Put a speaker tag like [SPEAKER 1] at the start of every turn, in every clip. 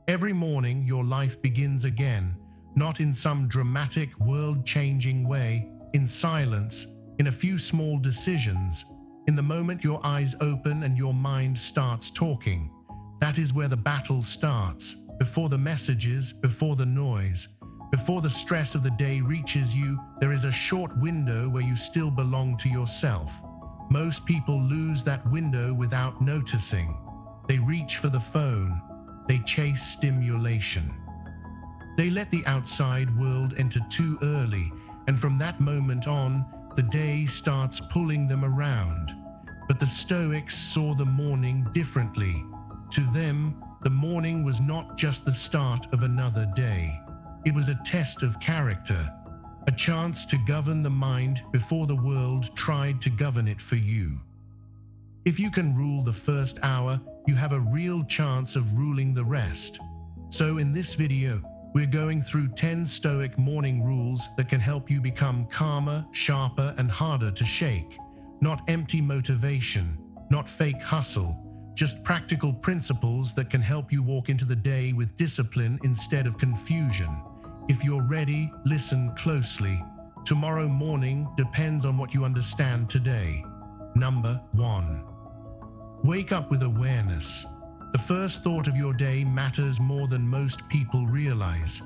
[SPEAKER 1] Every morning, your life begins again, not in some dramatic, world-changing way, in silence, in a few small decisions, in the moment your eyes open and your mind starts talking. That is where the battle starts, before the messages, before the noise, before the stress of the day reaches you. There is a short window where you still belong to yourself. Most people lose that window without noticing. They reach for the phone. They chase stimulation. They let the outside world enter too early, and from that moment on, the day starts pulling them around. But the Stoics saw the morning differently. To them, the morning was not just the start of another day. It was a test of character, a chance to govern the mind before the world tried to govern it for you. If you can rule the first hour, you have a real chance of ruling the rest. So in this video, we're going through 10 Stoic morning rules that can help you become calmer, sharper, and harder to shake. Not empty motivation, not fake hustle, just practical principles that can help you walk into the day with discipline instead of confusion. If you're ready, listen closely. Tomorrow morning depends on what you understand today. Number 1. Wake up with awareness. The first thought of your day matters more than most people realize.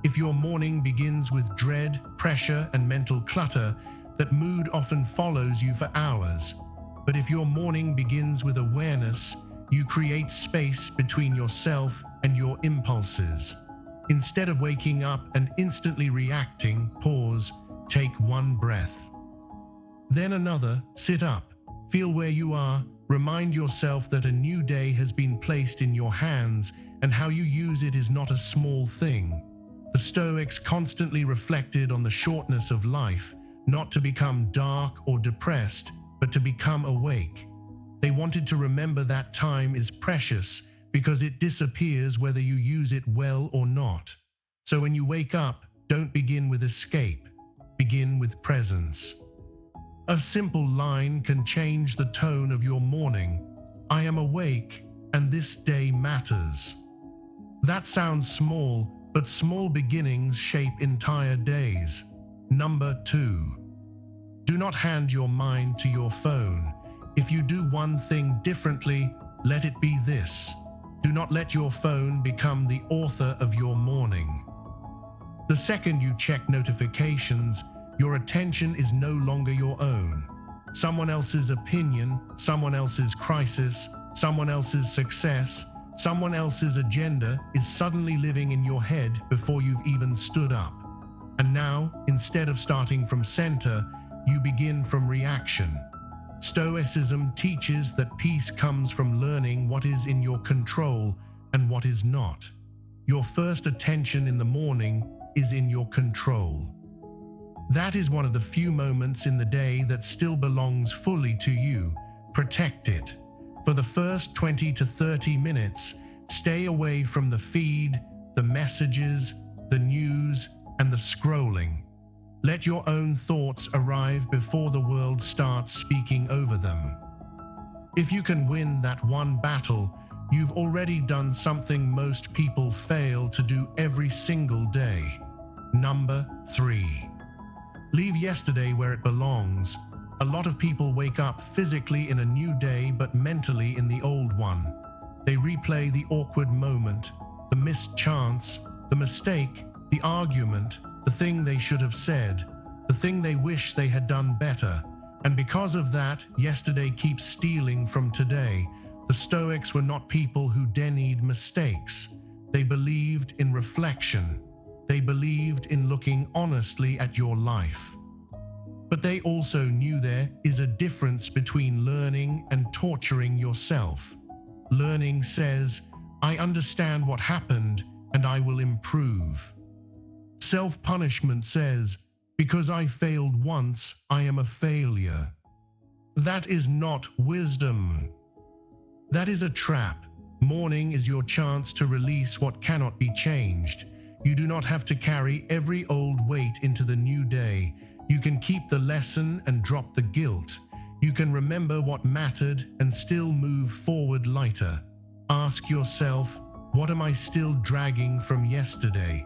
[SPEAKER 1] If your morning begins with dread, pressure, and mental clutter, that mood often follows you for hours. But if your morning begins with awareness, you create space between yourself and your impulses. Instead of waking up and instantly reacting, pause, take one breath. Then another, sit up, feel where you are, remind yourself that a new day has been placed in your hands and how you use it is not a small thing. The Stoics constantly reflected on the shortness of life, not to become dark or depressed, but to become awake. They wanted to remember that time is precious because it disappears whether you use it well or not. So when you wake up, don't begin with escape. Begin with presence. A simple line can change the tone of your morning. I am awake, and this day matters. That sounds small, but small beginnings shape entire days. Number 2. Do not hand your mind to your phone. If you do one thing differently, let it be this. Do not let your phone become the author of your morning. The second you check notifications, your attention is no longer your own. Someone else's opinion, someone else's crisis, someone else's success, someone else's agenda is suddenly living in your head before you've even stood up. And now, instead of starting from center, you begin from reaction. Stoicism teaches that peace comes from learning what is in your control and what is not. Your first attention in the morning is in your control. That is one of the few moments in the day that still belongs fully to you. Protect it. For the first 20 to 30 minutes, stay away from the feed, the messages, the news, and the scrolling. Let your own thoughts arrive before the world starts speaking over them. If you can win that one battle, you've already done something most people fail to do every single day. Number 3. Leave yesterday where it belongs. A lot of people wake up physically in a new day but mentally in the old one. They replay the awkward moment, the missed chance, the mistake, the argument, the thing they should have said, the thing they wish they had done better. And because of that, yesterday keeps stealing from today. The Stoics were not people who denied mistakes. They believed in reflection. They believed in looking honestly at your life. But they also knew there is a difference between learning and torturing yourself. Learning says, I understand what happened and I will improve. Self-punishment says, because I failed once, I am a failure. That is not wisdom. That is a trap. Morning is your chance to release what cannot be changed. You do not have to carry every old weight into the new day. You can keep the lesson and drop the guilt. You can remember what mattered and still move forward lighter. Ask yourself, What am I still dragging from yesterday?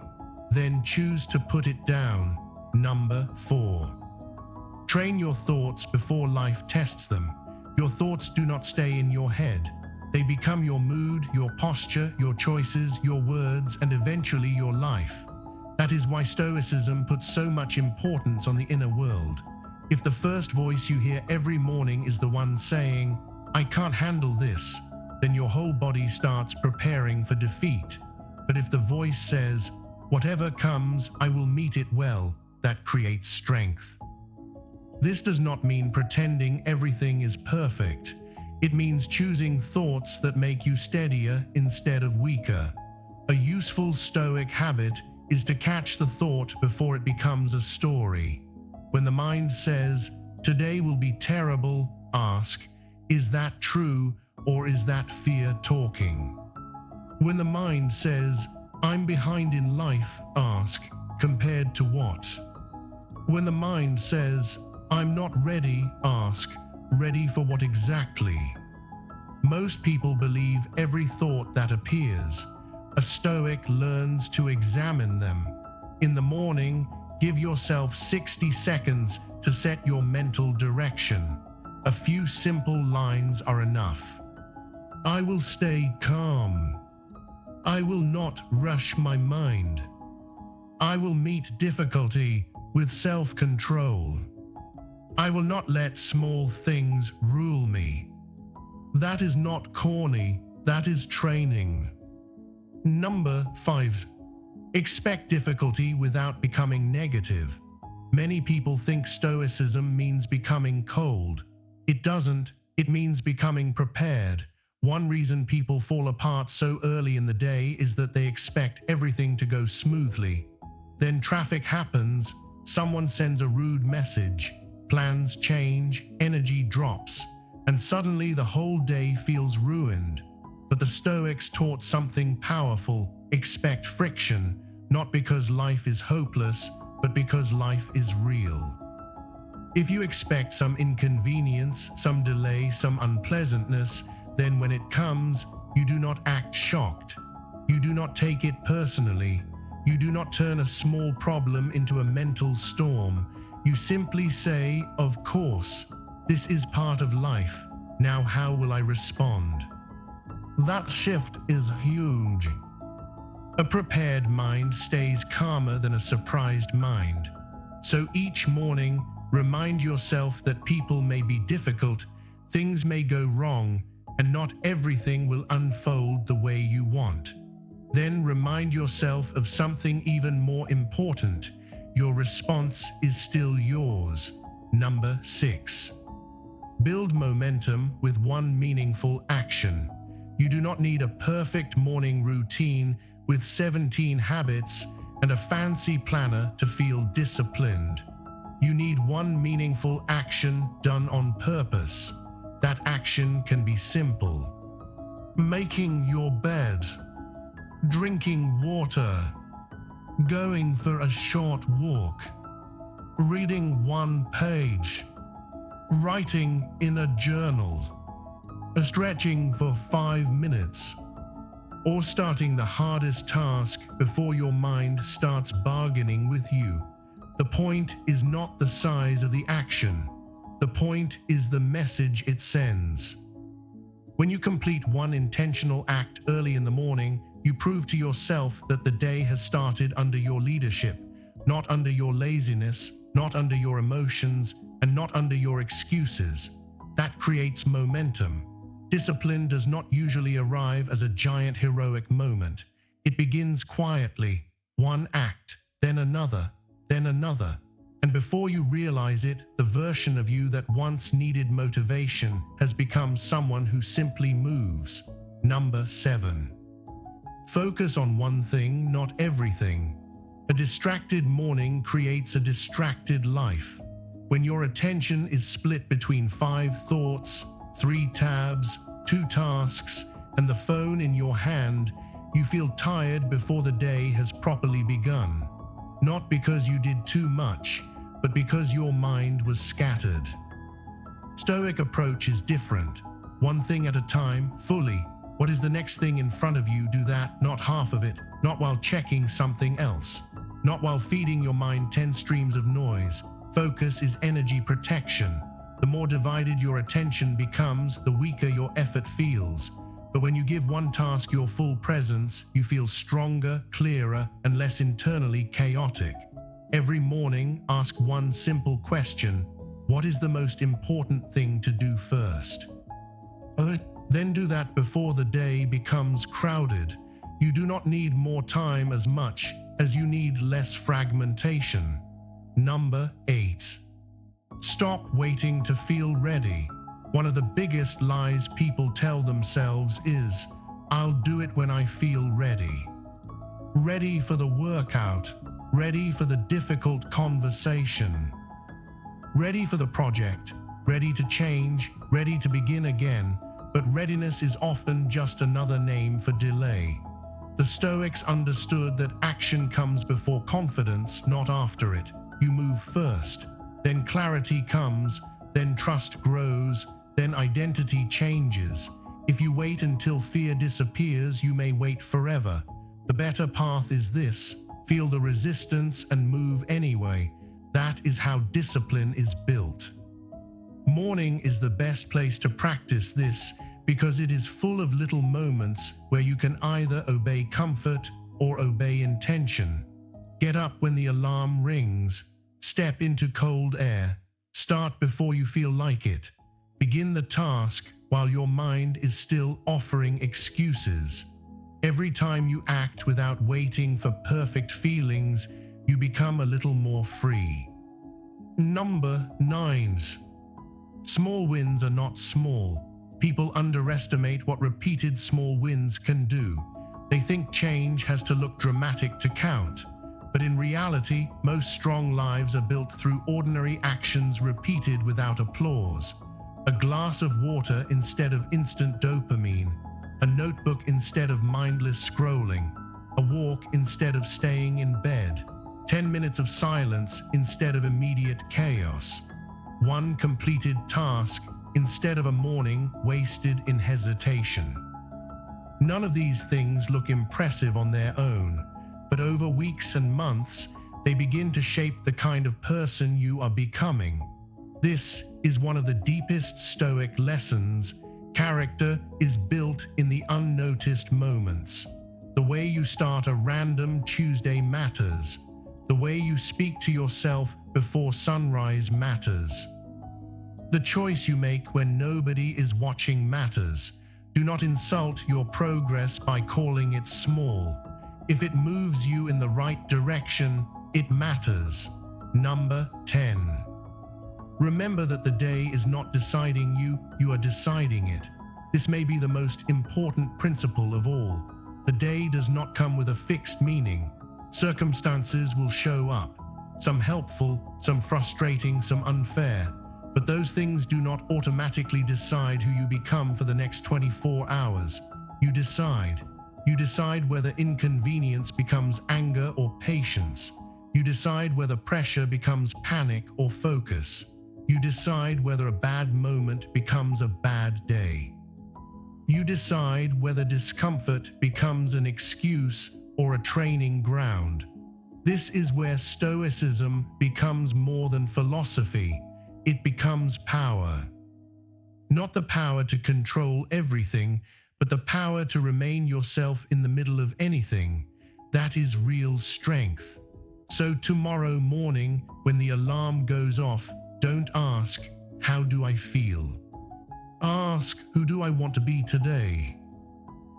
[SPEAKER 1] Then choose to put it down. Number 4. Train your thoughts before life tests them. Your thoughts do not stay in your head. They become your mood, your posture, your choices, your words, and eventually your life. That is why Stoicism puts so much importance on the inner world. If the first voice you hear every morning is the one saying, "I can't handle this," then your whole body starts preparing for defeat. But if the voice says, "Whatever comes, I will meet it well," that creates strength. This does not mean pretending everything is perfect. It means choosing thoughts that make you steadier instead of weaker. A useful Stoic habit is to catch the thought before it becomes a story. When the mind says, "Today will be terrible," ask, "Is that true, or is that fear talking?" When the mind says, "I'm behind in life," ask, "Compared to what?" When the mind says, "I'm not ready," ask, "Ready for what exactly?" Most people believe every thought that appears. A Stoic learns to examine them. In the morning, give yourself 60 seconds to set your mental direction. A few simple lines are enough. I will stay calm. I will not rush my mind. I will meet difficulty with self-control. I will not let small things rule me. That is not corny, that is training. Number 5. Expect difficulty without becoming negative. Many people think Stoicism means becoming cold. It doesn't, it means becoming prepared. One reason people fall apart so early in the day is that they expect everything to go smoothly. Then traffic happens, someone sends a rude message, plans change, energy drops, and suddenly the whole day feels ruined. But the Stoics taught something powerful: expect friction, not because life is hopeless, but because life is real. If you expect some inconvenience, some delay, some unpleasantness, then when it comes, you do not act shocked. You do not take it personally. You do not turn a small problem into a mental storm. You simply say, "Of course, this is part of life. Now how will I respond?" That shift is huge. A prepared mind stays calmer than a surprised mind. So each morning, remind yourself that people may be difficult, things may go wrong, and not everything will unfold the way you want. Then remind yourself of something even more important: your response is still yours. Number 6. Build momentum with one meaningful action. You do not need a perfect morning routine with 17 habits and a fancy planner to feel disciplined. You need one meaningful action done on purpose. That action can be simple: making your bed, drinking water, going for a short walk, reading one page, writing in a journal, stretching for 5 minutes, or starting the hardest task before your mind starts bargaining with you. The point is not the size of the action. The point is the message it sends. When you complete one intentional act early in the morning, you prove to yourself that the day has started under your leadership, not under your laziness, not under your emotions, and not under your excuses. That creates momentum. Discipline does not usually arrive as a giant heroic moment. It begins quietly, one act, then another, then another. And before you realize it, the version of you that once needed motivation has become someone who simply moves. Number 7. Focus on one thing, not everything. A distracted morning creates a distracted life. When your attention is split between 5 thoughts, 3 tabs, 2 tasks, and the phone in your hand, you feel tired before the day has properly begun. Not because you did too much, but because your mind was scattered. Stoic approach is different. One thing at a time, fully. What is is the next thing in front of you. Do that, not half of it, not while checking something else, not while feeding your mind 10 streams of noise. Focus is energy protection. The more divided your attention becomes, the weaker your effort feels. But when you give one task your full presence, you feel stronger, clearer, and less internally chaotic. Every morning, ask one simple question: what is the most important thing to do first? Then do that before the day becomes crowded. You do not need more time as much as you need less fragmentation. Number 8. Stop waiting to feel ready. One of the biggest lies people tell themselves is, "I'll do it when I feel ready." Ready for the workout, ready for the difficult conversation, ready for the project, ready to change, ready to begin again. But readiness is often just another name for delay. The Stoics understood that action comes before confidence, not after it. You move first, then clarity comes, then trust grows, then identity changes. If you wait until fear disappears, you may wait forever. The better path is this: feel the resistance and move anyway. That is how discipline is built. Morning is the best place to practice this because it is full of little moments where you can either obey comfort or obey intention. Get up when the alarm rings. Step into cold air. Start before you feel like it. Begin the task while your mind is still offering excuses. Every time you act without waiting for perfect feelings, you become a little more free. Number 9. Small wins are not small. People underestimate what repeated small wins can do. They think change has to look dramatic to count. But in reality, most strong lives are built through ordinary actions repeated without applause. A glass of water instead of instant dopamine. A notebook instead of mindless scrolling. A walk instead of staying in bed. 10 minutes of silence instead of immediate chaos. One completed task instead of a morning wasted in hesitation. None of these things look impressive on their own, but over weeks and months, they begin to shape the kind of person you are becoming. This is one of the deepest Stoic lessons. Character is built in the unnoticed moments. The way you start a random Tuesday matters. The way you speak to yourself before sunrise matters. The choice you make when nobody is watching matters. Do not insult your progress by calling it small. If it moves you in the right direction, it matters. Number 10. Remember that the day is not deciding you, you are deciding it. This may be the most important principle of all. The day does not come with a fixed meaning. Circumstances will show up, some helpful, some frustrating, some unfair. But those things do not automatically decide who you become for the next 24 hours. You decide. You decide whether inconvenience becomes anger or patience. You decide whether pressure becomes panic or focus. You decide whether a bad moment becomes a bad day. You decide whether discomfort becomes an excuse or a training ground. This is where Stoicism becomes more than philosophy. It becomes power. Not the power to control everything, but the power to remain yourself in the middle of anything. That is real strength. So tomorrow morning, when the alarm goes off, don't ask, "How do I feel?" Ask, "Who do I want to be today?"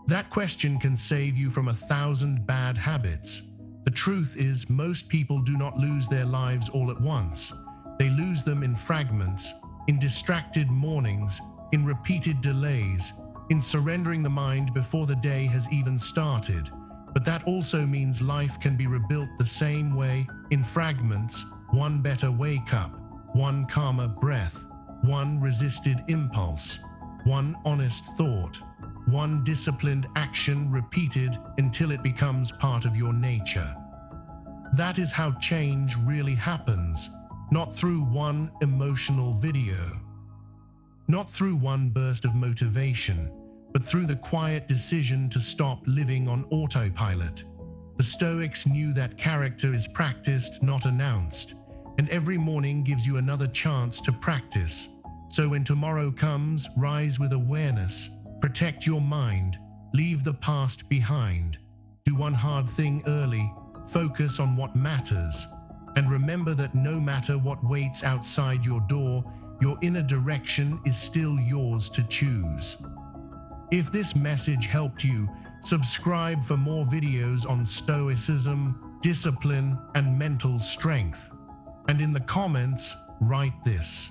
[SPEAKER 1] That question can save you from 1,000 bad habits. The truth is, most people do not lose their lives all at once. They lose them in fragments, in distracted mornings, in repeated delays, in surrendering the mind before the day has even started. But that also means life can be rebuilt the same way, in fragments: one better wake-up, one calmer breath, one resisted impulse, one honest thought, one disciplined action repeated until it becomes part of your nature. That is how change really happens. Not through one emotional video, not through one burst of motivation, but through the quiet decision to stop living on autopilot. The Stoics knew that character is practiced, not announced, and every morning gives you another chance to practice. So when tomorrow comes, rise with awareness, protect your mind, leave the past behind. Do one hard thing early, focus on what matters, and remember that no matter what waits outside your door, your inner direction is still yours to choose. If this message helped you, subscribe for more videos on stoicism, discipline, and mental strength. And in the comments, write this: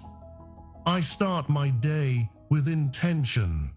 [SPEAKER 1] I start my day with intention.